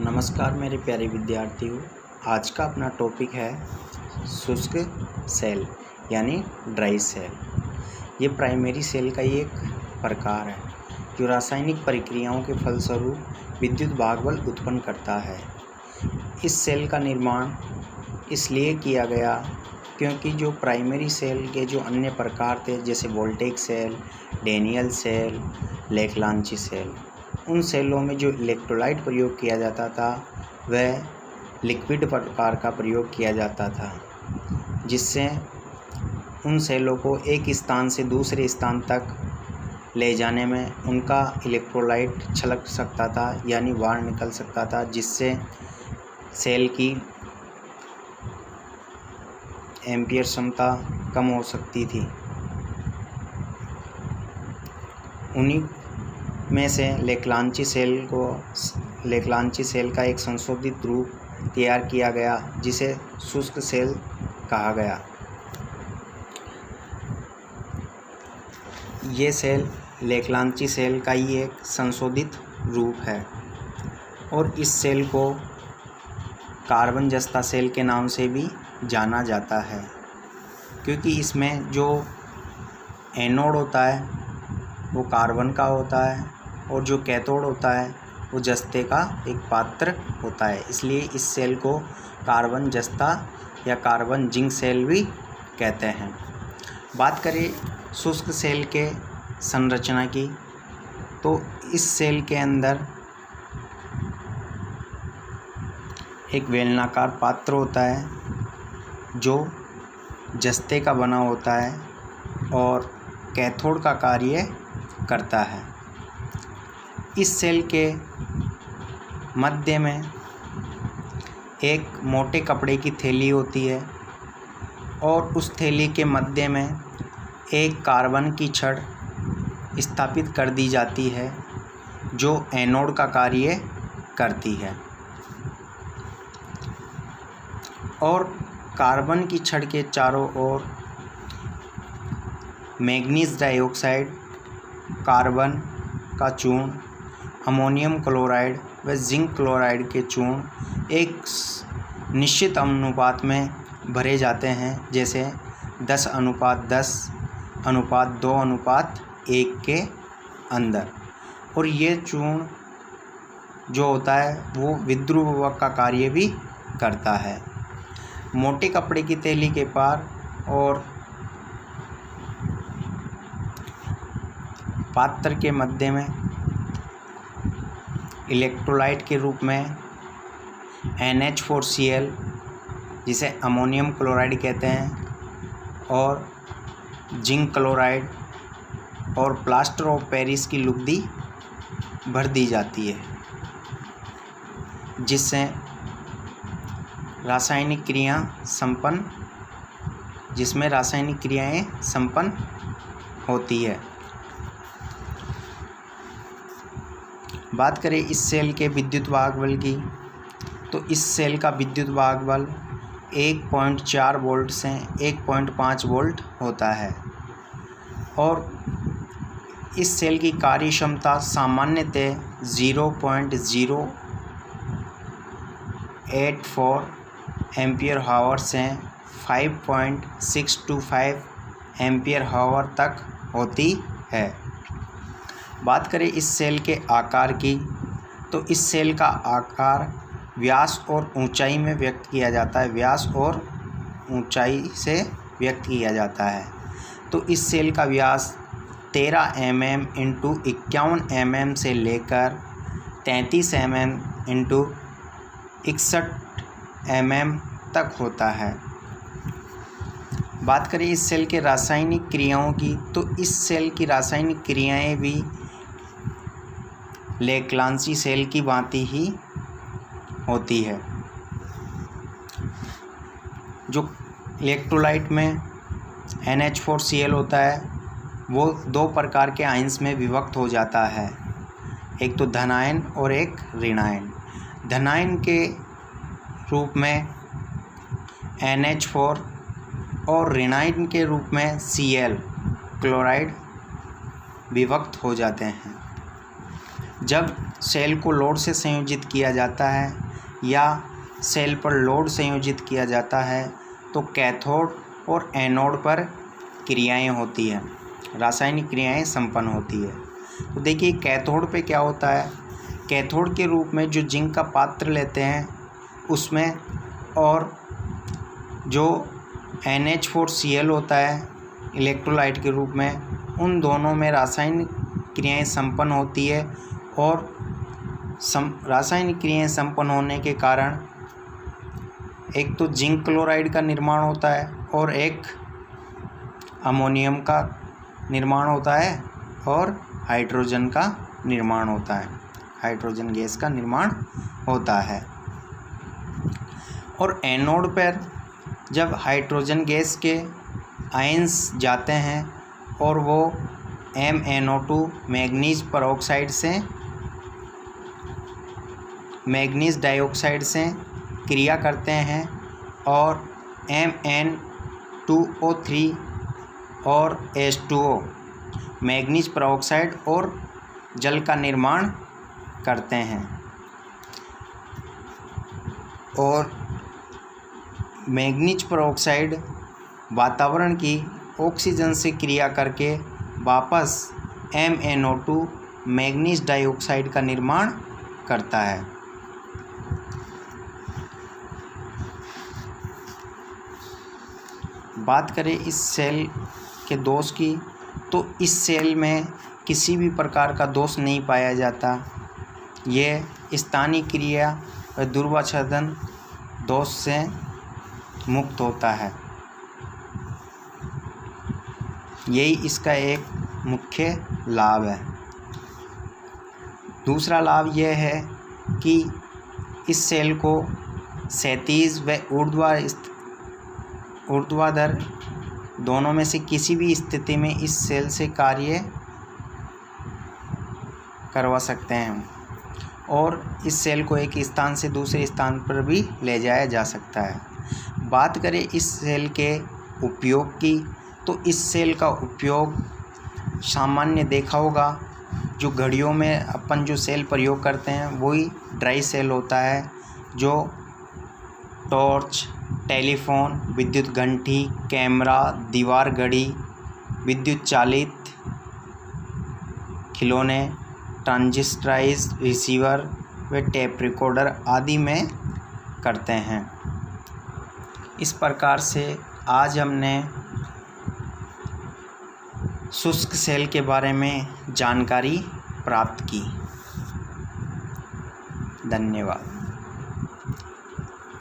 नमस्कार मेरे प्यारे विद्यार्थियों। आज का अपना टॉपिक है शुष्क सेल यानी ड्राई सेल। ये प्राइमरी सेल का ही एक प्रकार है जो रासायनिक प्रक्रियाओं के फलस्वरूप विद्युत भागबल उत्पन्न करता है। इस सेल का निर्माण इसलिए किया गया क्योंकि जो प्राइमरी सेल के जो अन्य प्रकार थे जैसे वोल्टेक सेल, डैनियल सेल, लेक-लांची सेल, उन सेलों में जो इलेक्ट्रोलाइट प्रयोग किया जाता था वह लिक्विड प्रकार का प्रयोग किया जाता था, जिससे उन सेलों को एक स्थान से दूसरे स्थान तक ले जाने में उनका इलेक्ट्रोलाइट छलक सकता था यानी बाहर निकल सकता था, जिससे सेल की एम्पियर क्षमता कम हो सकती थी। उन्हीं में से लेक-लांची सेल का एक संशोधित रूप तैयार किया गया जिसे शुष्क सेल कहा गया। ये सेल लेक-लांची सेल का ही एक संशोधित रूप है और इस सेल को कार्बन जस्ता सेल के नाम से भी जाना जाता है, क्योंकि इसमें जो एनोड होता है वो कार्बन का होता है और जो कैथोड होता है वो जस्ते का एक पात्र होता है। इसलिए इस सेल को कार्बन जस्ता या कार्बन जिंक सेल भी कहते हैं। बात करें शुष्क सेल के संरचना की, तो इस सेल के अंदर एक बेलनाकार पात्र होता है जो जस्ते का बना होता है और कैथोड का कार्य करता है। इस सेल के मध्य में एक मोटे कपड़े की थैली होती है और उस थैली के मध्य में एक कार्बन की छड़ स्थापित कर दी जाती है जो एनोड का कार्य करती है और कार्बन की छड़ के चारों ओर मैग्नीज डाइऑक्साइड, कार्बन का चूर्ण, अमोनियम क्लोराइड व जिंक क्लोराइड के चूर्ण एक निश्चित अनुपात में भरे जाते हैं, जैसे 10:10, 2:1 के अंदर। और ये चूर्ण जो होता है वो विद्युद्वाहक का कार्य भी करता है। मोटे कपड़े की थैली के पार और पात्र के मध्य में इलेक्ट्रोलाइट के रूप में NH4Cl, जिसे अमोनियम क्लोराइड कहते हैं, और जिंक क्लोराइड और प्लास्टर ऑफ पेरिस की लुगदी भर दी जाती है, जिससे रासायनिक क्रियाएं संपन्न होती है। बात करें इस सेल के विद्युत भागबल की, तो इस सेल का विद्युत भागबल 1.4 वोल्ट से 1.5 वोल्ट होता है और इस सेल की कार्य क्षमता सामान्यतः 0.084 एम्पियर हावर से 5.625 एम्पियर हावर तक होती है। बात करें इस सेल के आकार की, तो इस सेल का आकार व्यास और ऊंचाई में व्यक्त किया जाता है। व्यास और ऊंचाई से व्यक्त किया जाता है। तो इस सेल का व्यास 13 mm × 51 mm से लेकर 33 mm × 61 mm तक होता है। बात करें इस सेल के रासायनिक क्रियाओं की, तो इस सेल की रासायनिक क्रियाएं भी लेक-लांची सेल की भांति ही होती है। जो इलेक्ट्रोलाइट में NH4Cl होता है वो दो प्रकार के आयंस में विभक्त हो जाता है, एक तो धनायन और एक ऋणायन। धनायन के रूप में NH4 और ऋणायन के रूप में Cl क्लोराइड विभक्त हो जाते हैं। जब सेल को लोड से संयोजित किया जाता है या सेल पर लोड संयोजित किया जाता है तो कैथोड और एनोड पर क्रियाएं होती हैं, रासायनिक क्रियाएं संपन्न होती है। तो देखिए कैथोड पे क्या होता है, कैथोड के रूप में जो जिंक का पात्र लेते हैं उसमें और जो NH4Cl होता है इलेक्ट्रोलाइट के रूप में, उन दोनों में रासायनिक क्रियाएं संपन्न होती है और रासायनिक क्रियाएं संपन्न होने के कारण एक तो जिंक क्लोराइड का निर्माण होता है और एक अमोनियम का निर्माण होता है और हाइड्रोजन का निर्माण होता है, हाइड्रोजन गैस का निर्माण होता है। और एनोड पर जब हाइड्रोजन गैस के आयंस जाते हैं और वो MnO2 मैग्नीज परऑक्साइड से मैग्नीज डाइऑक्साइड से क्रिया करते हैं और MnO2 और H2O मैग्नीज परऑक्साइड और जल का निर्माण करते हैं। और मैग्नीज परऑक्साइड वातावरण की ऑक्सीजन से क्रिया करके वापस MnO2 मैग्नीज डाइऑक्साइड का निर्माण करता है। बात करें इस सेल के दोष की, तो इस सेल में किसी भी प्रकार का दोष नहीं पाया जाता। यह स्थानीय क्रिया व ध्रुवाच्छेदन दोष से मुक्त होता है। यही इसका एक मुख्य लाभ है। दूसरा लाभ यह है कि इस सेल को क्षैतिज व ऊर्ध्वाधर दोनों में से किसी भी स्थिति में इस सेल से कार्य करवा सकते हैं और इस सेल को एक स्थान से दूसरे स्थान पर भी ले जाया जा सकता है। बात करें इस सेल के उपयोग की, तो इस सेल का उपयोग सामान्य देखा होगा, जो घड़ियों में अपन जो सेल प्रयोग करते हैं वही ड्राई सेल होता है, जो टॉर्च, टेलीफोन, विद्युत घंटी, कैमरा, दीवार घड़ी, विद्युत चालित खिलौने, ट्रांजिस्टराइज रिसीवर व टेप रिकॉर्डर आदि में करते हैं। इस प्रकार से आज हमने शुष्क सेल के बारे में जानकारी प्राप्त की। धन्यवाद।